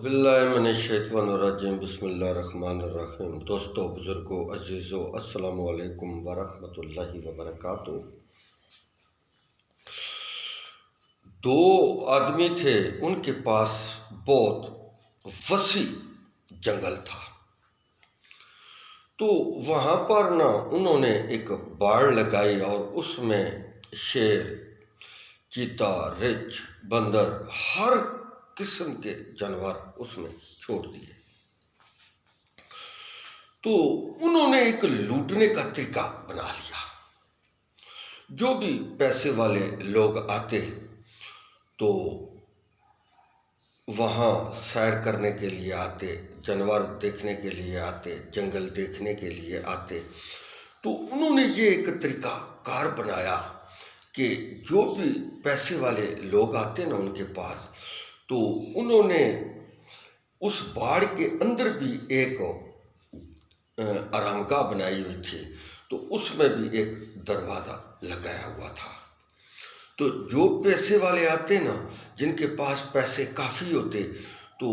باللہ من الشیطان الرجیم بسم اللہ الرحمن الرحیم۔ دوستو، بزرگوں، عزیزو، السلام علیکم ورحمۃ اللہ وبرکاتہ۔ دو آدمی تھے، ان کے پاس بہت وسیع جنگل تھا۔ تو وہاں پر انہوں نے ایک باڑ لگائی اور اس میں شیر، چیتا، ریچھ، بندر، ہر قسم کے جانور اس میں چھوڑ دیے۔ تو انہوں نے ایک لوٹنے کا طریقہ بنا لیا۔ جو بھی پیسے والے لوگ آتے تو وہاں سیر کرنے کے لیے آتے، جانور دیکھنے کے لیے آتے، جنگل دیکھنے کے لیے آتے۔ تو انہوں نے یہ ایک طریقہ کار بنایا کہ جو بھی پیسے والے لوگ آتے نا ان کے پاس، تو انہوں نے اس باڑ کے اندر بھی ایک آرام گاہ بنائی ہوئی تھی، تو اس میں بھی ایک دروازہ لگایا ہوا تھا۔ تو جو پیسے والے آتے نا، جن کے پاس پیسے کافی ہوتے، تو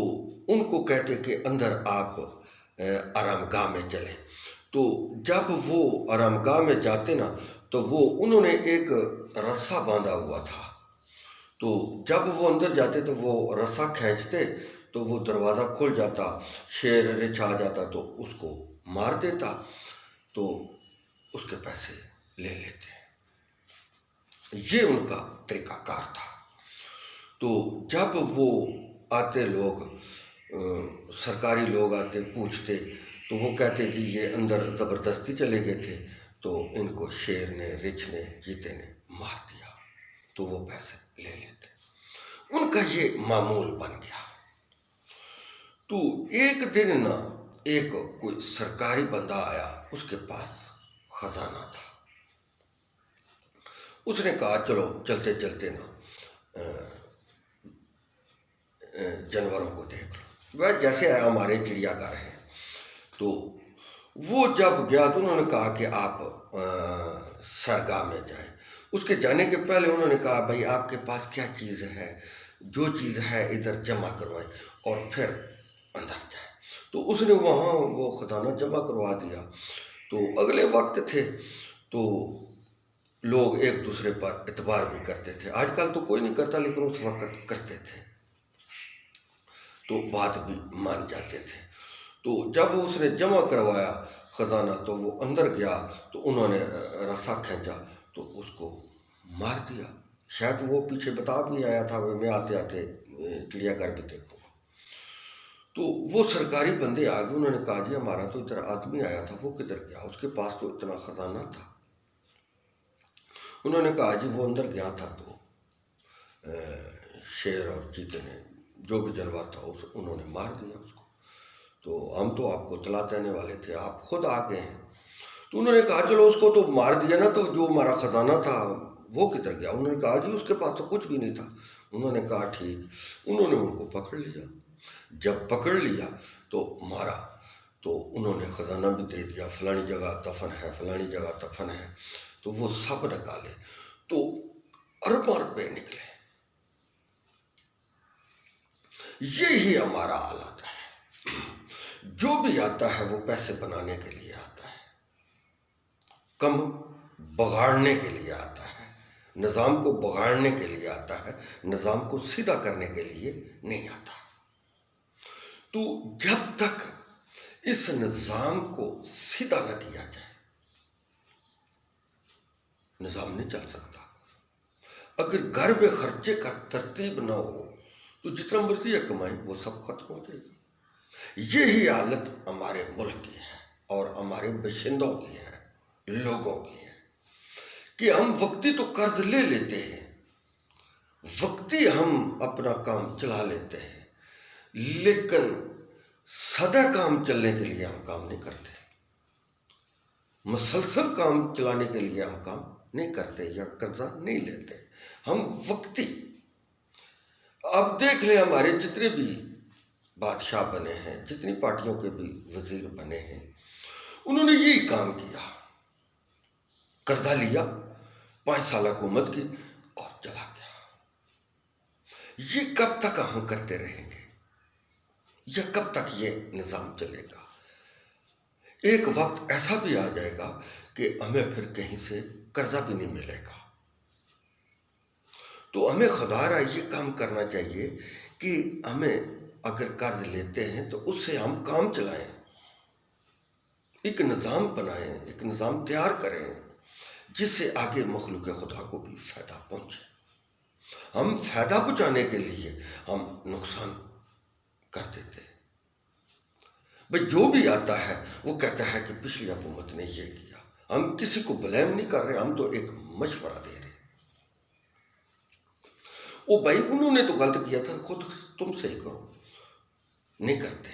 ان کو کہتے کہ اندر آپ آرام گاہ میں چلیں۔ تو جب وہ آرام گاہ میں جاتے نا، تو انہوں نے ایک رسا باندھا ہوا تھا۔ تو جب وہ اندر جاتے تو وہ رسا کھینچتے تو وہ دروازہ کھل جاتا، شیر رچھ آ جاتا تو اس کو مار دیتا، تو اس کے پیسے لے لیتے۔ یہ ان کا طریقہ کار تھا۔ تو جب وہ آتے لوگ، سرکاری لوگ آتے پوچھتے، تو وہ کہتے جی یہ اندر زبردستی چلے گئے تھے، تو ان کو شیر نے، رچھ نے، چیتے نے مار دیا، تو وہ پیسے لے لیتے۔ ان کا یہ معمول بن گیا۔ تو ایک دن ایک کوئی سرکاری بندہ آیا، اس کے پاس خزانہ تھا۔ اس نے کہا چلو چلتے چلتے جانوروں کو دیکھ لو، وہ جیسے ہمارے چڑیا گھر ہیں۔ تو وہ جب گیا تو انہوں نے کہا کہ آپ سرگاہ میں جائیں۔ اس کے جانے کے پہلے انہوں نے کہا بھائی آپ کے پاس کیا چیز ہے، جو چیز ہے ادھر جمع کروائیں اور پھر اندر جائیں۔ تو اس نے وہاں وہ خزانہ جمع کروا دیا۔ تو اگلے وقت تھے تو لوگ ایک دوسرے پر اعتبار بھی کرتے تھے۔ آج کل تو کوئی نہیں کرتا، لیکن اس وقت کرتے تھے، تو بات بھی مان جاتے تھے۔ تو جب اس نے جمع کروایا خزانہ تو وہ اندر گیا، تو انہوں نے رسا کھینچا تو اس کو مار دیا۔ شاید وہ پیچھے بتا بھی آیا تھا میں آتے آتے چڑیا گھر بھی دیکھوں گا۔ تو وہ سرکاری بندے آ گئے، انہوں نے کہا جی ہمارا تو ادھر آدمی آیا تھا، وہ کدھر گیا؟ اس کے پاس تو اتنا خزانہ تھا۔ انہوں نے کہا جی وہ اندر گیا تھا تو شیر اور چیتے نے، جو بھی جانور تھا انہوں نے مار دیا اس کو۔ تو ہم تو آپ کو اطلاع دینے والے تھے، آپ خود آ گئے ہیں۔ تو انہوں نے کہا چلو اس کو تو مار دیا نا، تو جو ہمارا خزانہ تھا وہ کدھر گیا؟ انہوں نے کہا جی اس کے پاس تو کچھ بھی نہیں تھا۔ انہوں نے کہا ٹھیک۔ انہوں نے ان کو پکڑ لیا۔ جب پکڑ لیا تو مارا، تو انہوں نے خزانہ بھی دے دیا، فلانی جگہ دفن ہے، فلانی جگہ دفن ہے۔ تو وہ سب نکالے تو ارباں روپے نکلے۔ یہی ہمارا حالت ہے۔ جو بھی آتا ہے وہ پیسے بنانے کے لیے آتا ہے، کم بگاڑنے کے لیے آتا ہے، نظام کو بگاڑنے کے لیے آتا ہے، نظام کو سیدھا کرنے کے لیے نہیں آتا۔ تو جب تک اس نظام کو سیدھا نہ کیا جائے، نظام نہیں چل سکتا۔ اگر گھر میں خرچے کا ترتیب نہ ہو تو جتنا مرضی ہے کمائیں، وہ سب ختم ہو جائے گا۔ یہی حالت ہمارے ملک کی ہے اور ہمارے باشندوں کی ہے، لوگوں کی ہے، کہ ہم وقتی تو قرض لے لیتے ہیں، وقتی ہم اپنا کام چلا لیتے ہیں، لیکن سدا کام چلنے کے لیے ہم کام نہیں کرتے، مسلسل کام چلانے کے لیے ہم کام نہیں کرتے یا قرضہ نہیں لیتے، ہم وقتی۔ اب دیکھ لیں ہمارے جتنے بھی بادشاہ بنے ہیں، جتنی پارٹیوں کے بھی وزیر بنے ہیں، انہوں نے یہی کام کیا، قرضہ لیا، 5 سال حکومت کی اور چلا گیا۔ یہ کب تک ہم کرتے رہیں گے؟ یا کب تک یہ نظام چلے گا؟ ایک وقت ایسا بھی آ جائے گا کہ ہمیں پھر کہیں سے قرضہ بھی نہیں ملے گا۔ تو ہمیں خدارہ یہ کام کرنا چاہیے کہ ہمیں اگر قرض لیتے ہیں تو اس سے ہم کام چلائیں، ایک نظام بنائیں، ایک نظام تیار کریں جس سے آگے مخلوق خدا کو بھی فائدہ پہنچے۔ ہم فائدہ پہنچانے کے لیے ہم نقصان کر دیتے ہیں۔ بھئی جو بھی آتا ہے وہ کہتا ہے کہ پچھلی حکومت نے یہ کیا۔ ہم کسی کو بلیم نہیں کر رہے، ہم تو ایک مشورہ دے رہے ہیں۔ وہ بھائی انہوں نے تو غلط کیا تھا، خود تم صحیح کرو، نہیں کرتے۔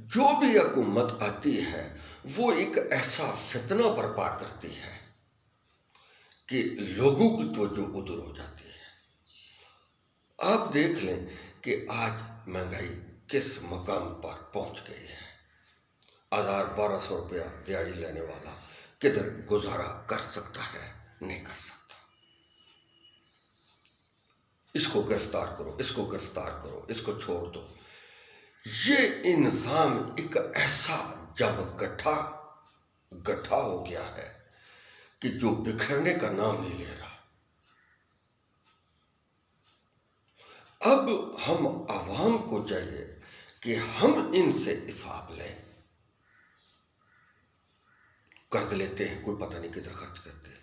جو بھی حکومت آتی ہے وہ ایک ایسا فتنہ برپا کرتی ہے کہ لوگوں کی توجہ ادھر ہو جاتی ہے۔ آپ دیکھ لیں کہ آج مہنگائی کس مقام پر پہنچ گئی ہے۔ 1200 روپیہ دیہڑی لینے والا کدھر گزارا کر سکتا ہے؟ نہیں کر سکتا۔ اس کو گرفتار کرو، اس کو گرفتار کرو، اس کو چھوڑ دو۔ یہ نظام ایک ایسا جب گٹھا ہو گیا ہے کہ جو بکھرنے کا نام نہیں لے رہا۔ اب ہم عوام کو چاہیے کہ ہم ان سے حساب لیں۔ قرض لیتے ہیں، کوئی پتہ نہیں کدھر خرچ کرتے ہیں۔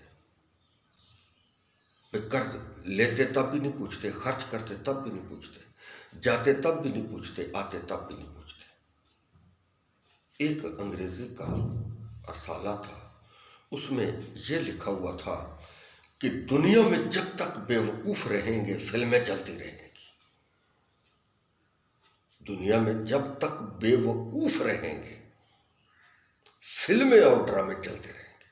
قرض لیتے تب بھی نہیں پوچھتے، خرچ کرتے تب بھی نہیں پوچھتے، جاتے تب بھی نہیں پوچھتے، آتے تب بھی نہیں پوچھتے۔ ایک انگریزی کا رسالہ تھا، اس میں یہ لکھا ہوا تھا کہ دنیا میں جب تک بے وقوف رہیں گے فلمیں چلتی رہیں گی۔ دنیا میں جب تک بے وقوف رہیں گے فلمیں اور ڈرامے چلتے رہیں گے۔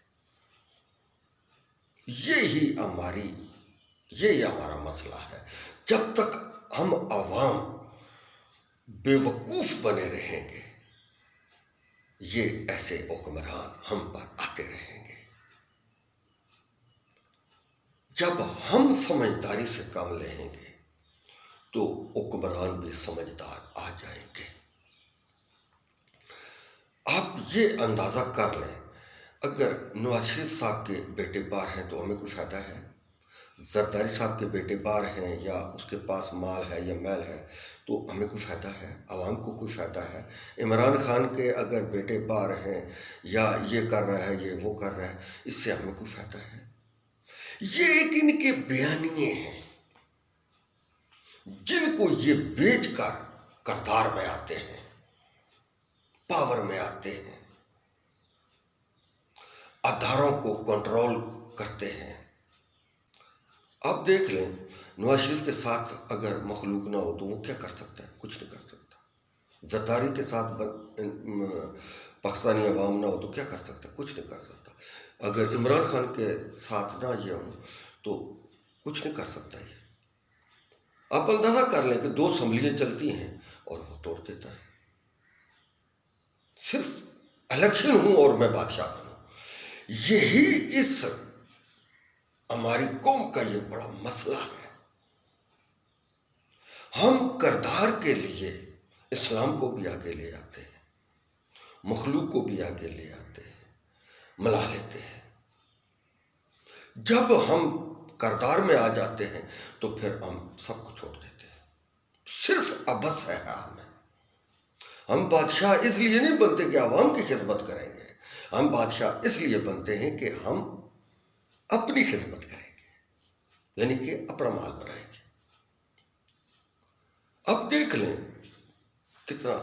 یہی ہمارا مسئلہ ہے۔ جب تک ہم عوام بے وقوف بنے رہیں گے یہ ایسے حکمران ہم پر آتے رہیں گے۔ جب ہم سمجھداری سے کام لیں گے تو حکمران بھی سمجھدار آ جائیں گے۔ آپ یہ اندازہ کر لیں، اگر نواز شریف صاحب کے بیٹے باہر ہیں تو ہمیں کوئی فائدہ ہے؟ زرداری صاحب کے بیٹے باہر ہیں یا اس کے پاس مال ہے یا میل ہے تو ہمیں کوئی فائدہ ہے؟ عوام کو کوئی فائدہ ہے؟ عمران خان کے اگر بیٹے باہر ہیں یا یہ کر رہا ہے یہ وہ کر رہا ہے، اس سے ہمیں کوئی فائدہ ہے؟ یہ ایک ان کے بیانیے ہیں جن کو یہ بیچ کر کردار میں آتے ہیں، پاور میں آتے ہیں، اداروں کو کنٹرول کرتے ہیں۔ آپ دیکھ لیں نواز شریف کے ساتھ اگر مخلوق نہ ہو تو وہ کیا کر سکتا ہے؟ کچھ نہیں کر سکتا۔ زرداری کے ساتھ پاکستانی عوام نہ ہو تو کیا کر سکتا ہے؟ کچھ نہیں کر سکتا۔ اگر عمران خان کے ساتھ نہ یہ ہوں تو کچھ نہیں کر سکتا۔ یہ آپ اندازہ کر لیں کہ 2 اسمبلیاں چلتی ہیں اور وہ توڑ دیتا ہے۔ صرف الیکشن ہوں اور میں بادشاہ بنوں۔ یہی اس ہماری قوم کا یہ بڑا مسئلہ ہے۔ ہم کردار کے لیے اسلام کو بھی آگے لے آتے ہیں، مخلوق کو بھی آگے لے آتے ہیں، ملا لیتے ہیں۔ جب ہم کردار میں آ جاتے ہیں تو پھر ہم سب کو چھوڑ دیتے ہیں۔ صرف عبث ہے ہمیں۔ ہم بادشاہ اس لیے نہیں بنتے کہ عوام کی خدمت کریں گے، ہم بادشاہ اس لیے بنتے ہیں کہ ہم اپنی خدمت کریں گے، یعنی کہ اپنا مال بنائیں گے۔ اب دیکھ لیں کتنا،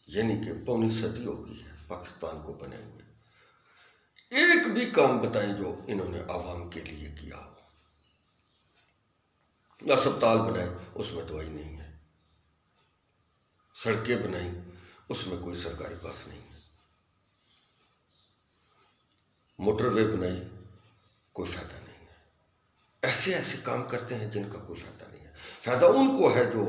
یعنی کہ 15 صدی ہو گئی ہے پاکستان کو بنے ہوئے، ایک بھی کام بتائیں جو انہوں نے عوام کے لیے کیا ہو۔ اسپتال بنائے اس میں دوائی نہیں ہے، سڑکیں بنائیں اس میں کوئی سرکاری بس نہیں ہے، موٹر وے بنائی کوئی فائدہ نہیں ہے۔ ایسے کام کرتے ہیں جن کا کوئی فائدہ نہیں ہے۔ فائدہ ان کو ہے جو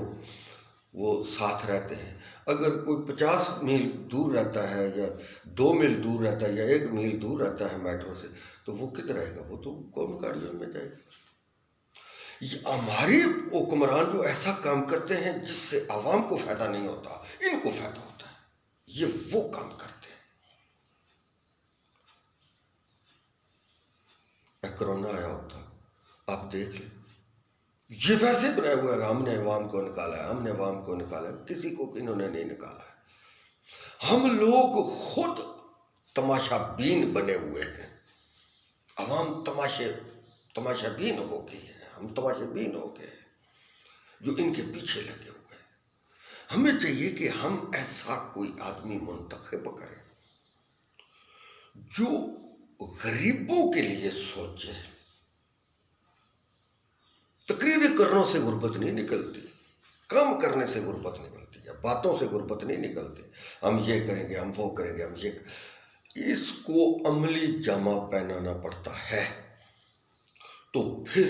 وہ ساتھ رہتے ہیں۔ اگر کوئی 50 میل دور رہتا ہے یا 2 میل دور رہتا ہے یا 1 میل دور رہتا ہے میٹرو سے تو وہ کدھر رہے گا؟ وہ تو قومی گاڑیوں میں جائے گا۔ یہ ہمارے حکمران جو ایسا کام کرتے ہیں جس سے عوام کو فائدہ نہیں ہوتا، ان کو فائدہ ہوتا ہے، یہ وہ کام کرتے ہیں۔ کرونا آیا ہوتا، آپ دیکھ لیں، یہ ویسے بنایا ہوا ہے، ہم نے عوام کو نکالا ہے، ہم نے عوام کو نکالا ہے، کسی کو انہوں نے نہیں نکالا ہے۔ ہم لوگ خود تماشا بین بنے ہوئے ہیں، عوام تماشا بین ہو گئی ہے، ہم تماشا بین ہو گئے ہیں جو ان کے پیچھے لگے ہوئے ہیں۔ ہمیں چاہیے کہ ہم ایسا کوئی آدمی منتخب کریں جو غریبوں کے لیے سوچے۔ تقریریں کرنے سے غربت نہیں نکلتی، کام کرنے سے غربت نکلتی ہے، باتوں سے غربت نہیں نکلتی۔ ہم یہ کریں گے، ہم وہ کریں گے، ہم یہ، اس کو عملی جامہ پہنانا پڑتا ہے تو پھر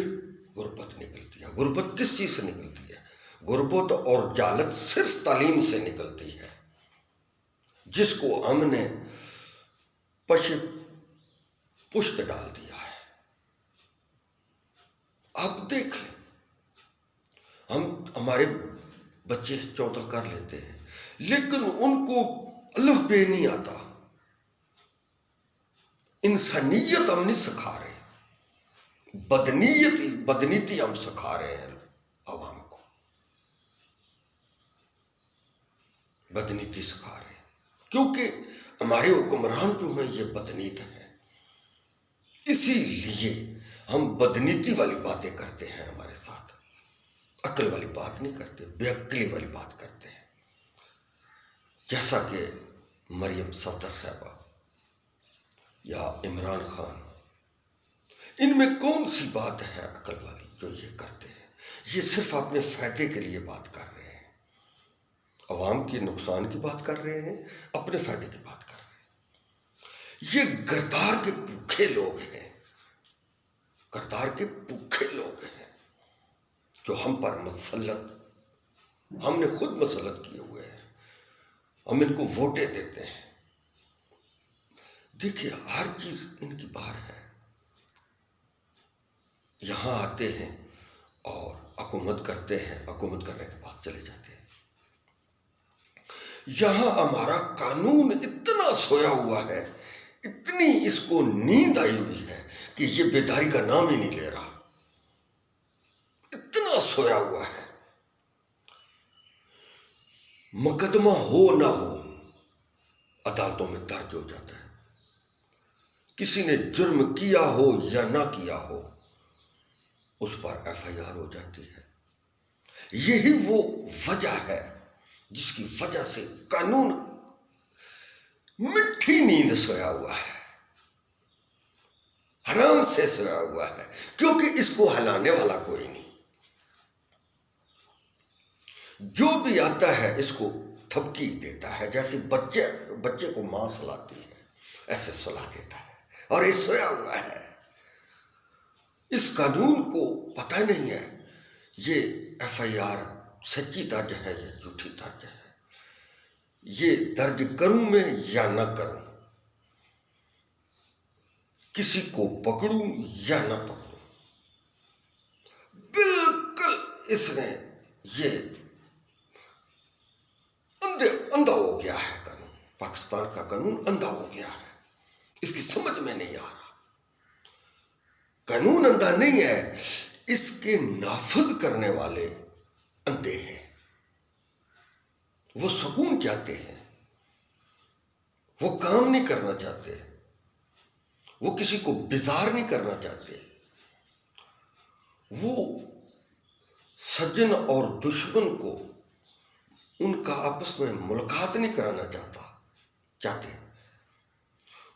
غربت نکلتی ہے۔ غربت کس چیز سے نکلتی ہے؟ غربت اور جہالت صرف تعلیم سے نکلتی ہے، جس کو ہم نے پشت ڈال دیا ہے۔ آپ دیکھ لیں، ہمارے بچے 14 کر لیتے ہیں لیکن ان کو الف بے نہیں آتا۔ انسانیت ہم نہیں سکھا رہے، بدنیتی ہم سکھا رہے ہیں عوام کو، بدنیتی سکھا رہے ہیں، کیونکہ ہمارے حکمران جو ہیں یہ بدنیت ہیں، اسی لیے ہم بدنیتی والی باتیں کرتے ہیں، ہمارے ساتھ عقل والی بات نہیں کرتے، بے عقلی والی بات کرتے ہیں۔ جیسا کہ مریم صفدر صاحبہ یا عمران خان، ان میں کون سی بات ہے عقل والی جو یہ کرتے ہیں؟ یہ صرف اپنے فائدے کے لیے بات کر رہے ہیں، عوام کے نقصان کی بات کر رہے ہیں، اپنے فائدے کی بات کر رہے ہیں۔ یہ گردار کے بھوکے لوگ ہیں، گردار کے بھوکے لوگ ہیں جو ہم پر مسلط، ہم نے خود مسلط کیے ہوئے ہیں، ہم ان کو ووٹیں دیتے ہیں۔ دیکھیے، ہر چیز ان کی باہر ہے، یہاں آتے ہیں اور حکومت کرتے ہیں، حکومت کرنے کے بعد چلے جاتے ہیں۔ یہاں ہمارا قانون اتنا سویا ہوا ہے، اتنی اس کو نیند آئی ہوئی ہے کہ یہ بیداری کا نام ہی نہیں لے رہا، اتنا سویا ہوا ہے۔ مقدمہ ہو نہ ہو عدالتوں میں درج ہو جاتا ہے، کسی نے جرم کیا ہو یا نہ کیا ہو اس پر FIR ہو جاتی ہے۔ یہی وہ وجہ ہے جس کی وجہ سے قانون مٹھی نیند سویا ہوا ہے، حرام سے سویا ہوا ہے، کیونکہ اس کو ہلانے والا کوئی نہیں۔ جو بھی آتا ہے اس کو تھپکی دیتا ہے، جیسے بچے کو ماں سلاتی ہے ایسے سلا دیتا ہے، اور یہ سویا ہوا ہے۔ اس قانون کو پتہ نہیں ہے یہ FIR سچی درج ہے یا جھوٹی درج ہے، یہ درج کروں میں یا نہ کروں، کسی کو پکڑوں یا نہ پکڑوں۔ بالکل اس نے یہ اندھا ہو گیا ہے، قانون، پاکستان کا قانون اندھا ہو گیا ہے، اس کی سمجھ میں نہیں آ رہا۔ قانون اندھا نہیں ہے، اس کے نافذ کرنے والے اندھے ہیں، وہ سکون چاہتے ہیں، وہ کام نہیں کرنا چاہتے، وہ کسی کو بیزار نہیں کرنا چاہتے، وہ سجن اور دشمن کو ان کا آپس میں ملاقات نہیں کرانا چاہتے،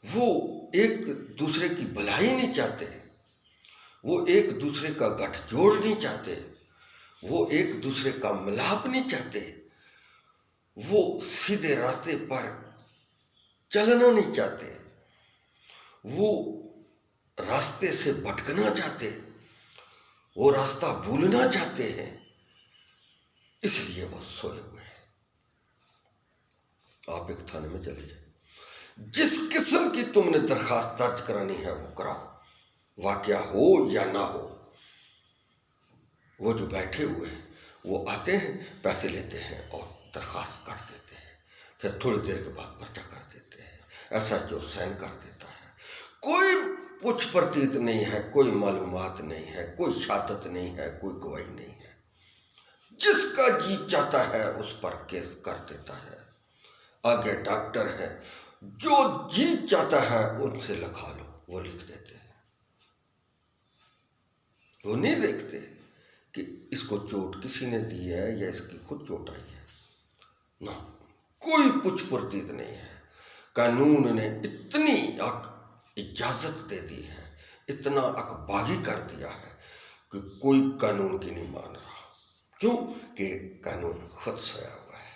وہ ایک دوسرے کی بھلائی نہیں چاہتے، وہ ایک دوسرے کا گٹھ جوڑ نہیں چاہتے، وہ ایک دوسرے کا ملاپ نہیں چاہتے، وہ سیدھے راستے پر چلنا نہیں چاہتے، وہ راستے سے بھٹکنا چاہتے، وہ راستہ بھولنا چاہتے ہیں، اس لیے وہ سوئے ہوئے ہیں۔ آپ ایک تھانے میں چلے جائیں، جس قسم کی تم نے درخواست درج کرانی ہے وہ کراؤ، واقعہ ہو یا نہ ہو، وہ جو بیٹھے ہوئے ہیں وہ آتے ہیں، پیسے لیتے ہیں اور درخواست کر دیتے ہیں، پھر تھوڑی دیر کے بعد پرچہ کر دیتے ہیں، ایسا جو سائن کر دیتا ہے۔ کوئی پوچھ پرتیت نہیں ہے، کوئی معلومات نہیں ہے، کوئی شہادت نہیں ہے، کوئی گواہی نہیں ہے، جس کا جی چاہتا ہے اس پر کیس کر دیتا ہے۔ آگے ڈاکٹر ہے، جو جی چاہتا ہے ان سے لکھا لو، وہ لکھ دیتے ہیں۔ وہ نہیں دیکھتے کہ اس کو چوٹ کسی نے دی ہے یا اس کی خود چوٹ آئی ہے، نہ، کوئی پوچھ پرتیت نہیں ہے۔ قانون نے اتنی اجازت دے دی ہے، اتنا اکباغی کر دیا ہے کہ کوئی قانون کی نہیں مان رہا۔ کیوں کہ قانون خود سویا ہوا ہے،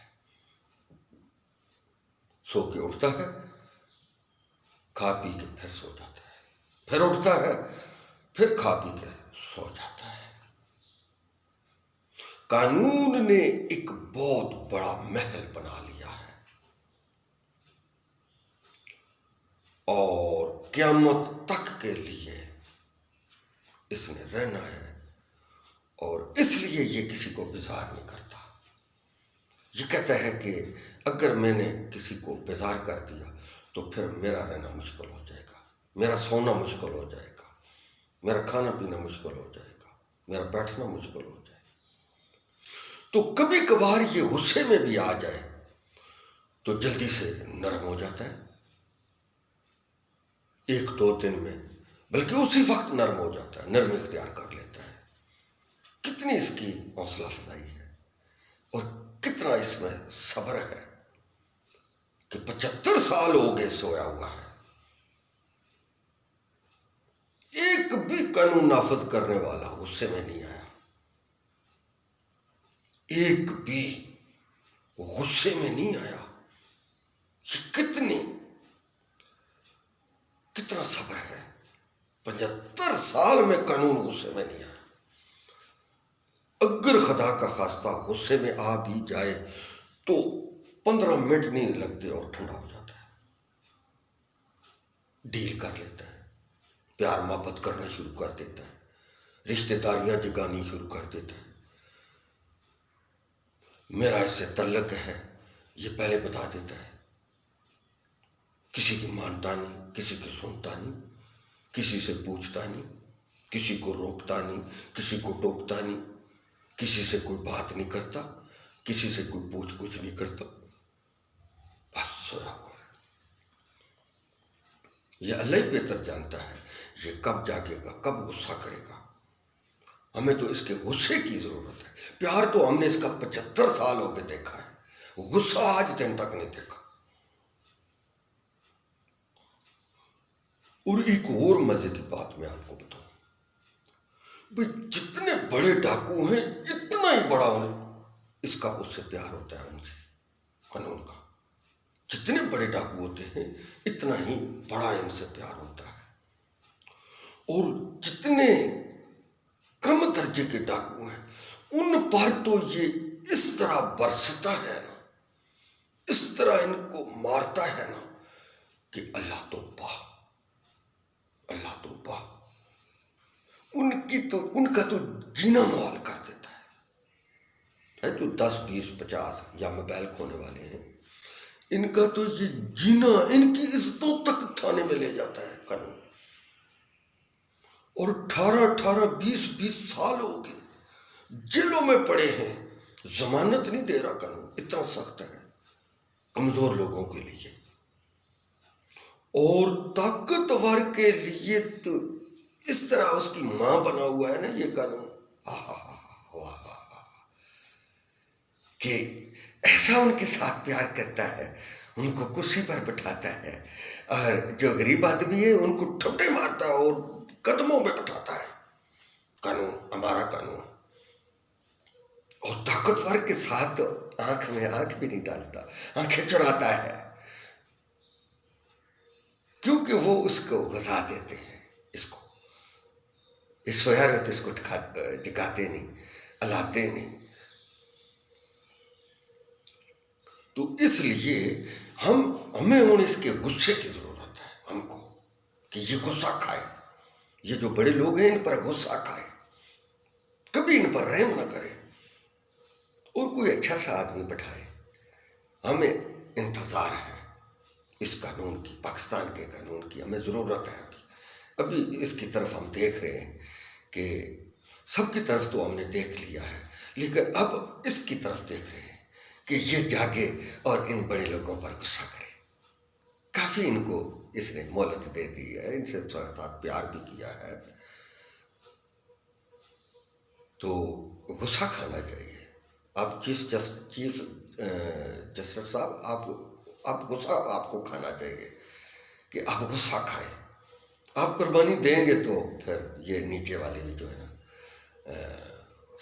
سو کے اٹھتا ہے، کھا پی کے پھر سو جاتا ہے، پھر اٹھتا ہے، پھر کھا پی کے سو جاتا ہے۔ قانون نے ایک بہت بڑا محل بنا لیا ہے اور قیامت تک کے لیے اس نے رہنا ہے، اور اس لیے یہ کسی کو بیزار نہیں کرتا۔ یہ کہتا ہے کہ اگر میں نے کسی کو بیزار کر دیا تو پھر میرا رہنا مشکل ہو جائے گا، میرا سونا مشکل ہو جائے گا، میرا کھانا پینا مشکل ہو جائے گا، میرا بیٹھنا مشکل ہو جائے گا۔ تو کبھی کبھار یہ غصے میں بھی آ جائے تو جلدی سے نرم ہو جاتا ہے، 1-2 دن میں، بلکہ اسی وقت نرم ہو جاتا ہے، نرم اختیار کر لیتا ہے۔ کتنی اس کی حوصلہ افزائی ہے اور کتنا اس میں صبر ہے کہ 75 سال ہو گئے سویا ہوا ہے، ایک بھی قانون نافذ کرنے والا غصے میں نہیں آیا، ایک بھی غصے میں نہیں آیا۔ یہ کتنا صبر ہے، 75 سال میں قانون غصے میں نہیں آیا۔ اگر خدا کا خواستہ غصے میں آ بھی جائے تو 15 منٹ نہیں لگتے اور ٹھنڈا ہو جاتا ہے، ڈیل کر لیتا ہے، پیار محبت کرنا شروع کر دیتا ہے، رشتہ داریاں جگانی شروع کر دیتا ہے۔ میرا اس سے تعلق ہے یہ پہلے بتا دیتا ہے، کسی کی مانتا نہیں، کسی کی سنتا نہیں، کسی سے پوچھتا نہیں، کسی کو روکتا نہیں، کسی کو ٹوکتا نہیں، کسی سے کوئی بات نہیں کرتا، کسی سے کوئی پوچھ گچھ نہیں کرتا، بس سویا ہوا ہے۔ یہ اللہ ہی بہتر جانتا ہے یہ کب جاگے گا، کب غصہ کرے گا۔ ہمیں تو اس کے غصے کی ضرورت ہے۔ پیار تو ہم نے اس کا 75 سال ہو کے دیکھا ہے، غصہ آج دن تک نہیں دیکھا۔ اور ایک اور مزے کی بات میں آپ کو بتاؤں، بھئی جتنے بڑے ڈاکو ہیں اتنا ہی بڑا اس کا اس سے پیار ہوتا ہے، ان سے قانون کا۔ جتنے بڑے ڈاکو ہوتے ہیں اتنا ہی بڑا ان سے پیار ہوتا ہے، اور جتنے کم درجے کے ڈاکو ہیں ان پر تو یہ اس طرح برستا ہے نا، اس طرح ان کو مارتا ہے نا کہ اللہ توبہ، اللہ توبہ، ان کا تو جینا محال کر دیتا ہے۔ جو 10 20 50 یا موبائل کھونے والے ہیں، ان کا تو یہ جینا ان کی عزتوں تک تھانے میں لے جاتا ہے قانون، اور 18 20 20 سال ہو گئے جیلوں میں پڑے ہیں، ضمانت نہیں دے رہا قانون، اتنا سخت ہے کمزور لوگوں کے لیے، اور طاقتور کے لیے تو اس طرح اس کی ماں بنا ہوا ہے نا یہ قانون، کہ ایسا ان کے ساتھ پیار کرتا ہے، ان کو کرسی پر بٹھاتا ہے، اور جو غریب آدمی ہے ان کو ٹھپے مارتا ہے اور قدموں میں بٹھاتا ہے۔ قانون، ہمارا قانون، اور طاقتور کے ساتھ آنکھ میں آنکھ بھی نہیں ڈالتا، آنکھیں چراتا ہے، کیونکہ وہ اس کو غذا دیتے ہیں، اس کو اس سویا رہتے، اس کو جگاتے نہیں، الاتے نہیں۔ تو اس لیے ہمیں اس کے غصے کی ضرورت ہے، ہم کو، کہ یہ غصہ کھائے، یہ جو بڑے لوگ ہیں ان پر غصہ کھائے، کبھی ان پر رحم نہ کرے اور کوئی اچھا سا آدمی بٹھائے. ہمیں انتظار ہے اس قانون کی، پاکستان کے قانون کی ہمیں ضرورت ہے. ابھی اس کی طرف ہم دیکھ رہے ہیں کہ سب کی طرف تو ہم نے دیکھ لیا ہے، لیکن اب اس کی طرف دیکھ رہے ہیں کہ یہ جاگے اور ان بڑے لوگوں پر غصہ کرے. کافی ان کو اس نے مہلت دے دی ہے، ان سے ساتھ پیار بھی کیا ہے، تو غصہ کھانا چاہیے. آپ چیف جسٹس صاحب، آپ غصہ آپ کو کھانا چاہیے کہ آپ غصہ کھائیں. آپ قربانی دیں گے تو پھر یہ نیچے والے بھی جو ہے نا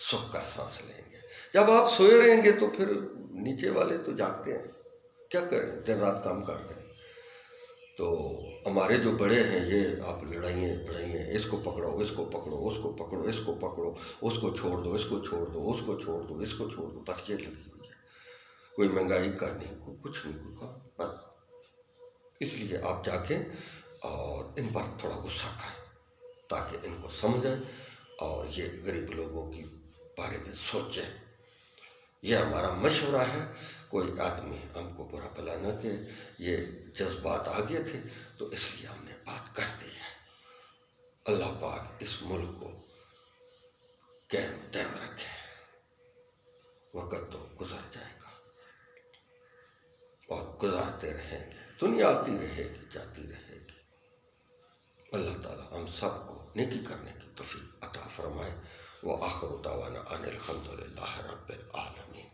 سکھ کا سانس لیں گے. جب آپ سوئے رہیں گے تو پھر نیچے والے تو جاگتے ہیں، کیا کریں، دن رات کام کر رہے ہیں. تو ہمارے جو بڑے ہیں یہ آپ لڑائیں اس کو پکڑو، اس کو پکڑو، اس کو پکڑو، اس کو پکڑو، اس کو چھوڑ دو، اس کو چھوڑ دو، اس کو چھوڑ دو، اس کو چھوڑ دو، بس یہ لگی ہوئی ہے. کوئی مہنگائی کا نہیں، کوئی کچھ نہیں، کوئی کام بس. اس لیے آپ جا کے اور ان پر تھوڑا غصہ کھائیں تاکہ ان کو سمجھیں اور یہ غریب لوگوں کے بارے میں سوچیں. یہ ہمارا مشورہ ہے. کوئی آدمی ہم کو برا بھلا نہ کہ یہ جذبات آگے تھے تو اس لیے ہم نے بات کر دی ہے. اللہ پاک اس ملک کو قائم دائم رکھے. وقت تو گزر جائے گا اور گزارتے رہیں گے، دنیا آتی رہے گی، جاتی رہے گی. اللہ تعالیٰ ہم سب کو نیکی کرنے کی توفیق عطا فرمائے. وآخر دعوانا ان الحمد للہ رب العالمین.